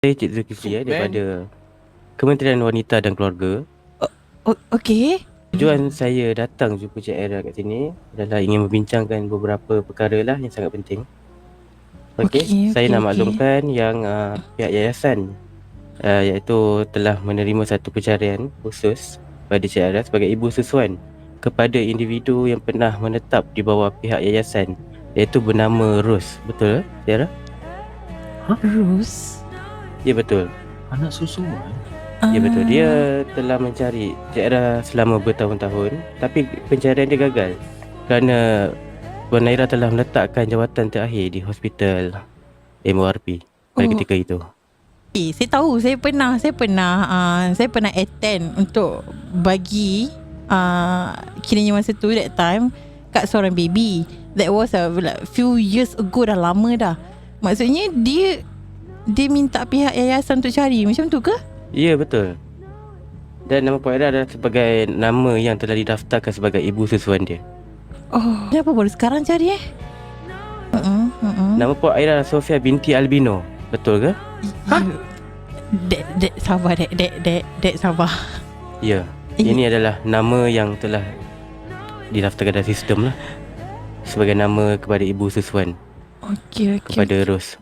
Saya Cik Zulkifli daripada Kementerian Wanita dan Keluarga. Okey. Tujuan saya datang jumpa Cik Aira kat sini adalah ingin membincangkan beberapa perkara lah yang sangat penting. Saya nak maklumkan yang pihak yayasan iaitu telah menerima satu pencarian khusus pada Cik Aira sebagai ibu susuan kepada individu yang pernah menetap di bawah pihak yayasan, iaitu bernama Ros. Betul Cik Aira? Ros? Ya, betul. Anak susuan? Ya, betul. Dia telah mencari Cik Aira selama bertahun-tahun, tapi pencarian dia gagal kerana Puan Aira telah meletakkan jawatan terakhir di hospital MORP pada ketika itu. Saya tahu, saya pernah attend untuk bagi kiranya masa tu that time kat seorang baby. That was like few years ago, dah lama dah. Maksudnya dia minta pihak yayasan untuk cari, macam tu ke? Ya, betul. Dan nama Puan Aira adalah sebagai nama yang telah didaftarkan sebagai ibu susuan dia. Oh, kenapa baru sekarang cari Nama Puan Aira adalah Sofia binti Albino. Betul ke? Dek, sabar dek, sabar. Ya. Ini adalah nama yang telah didaftarkan dalam sistem lah sebagai nama kepada ibu susuan Okey. kepada Ros.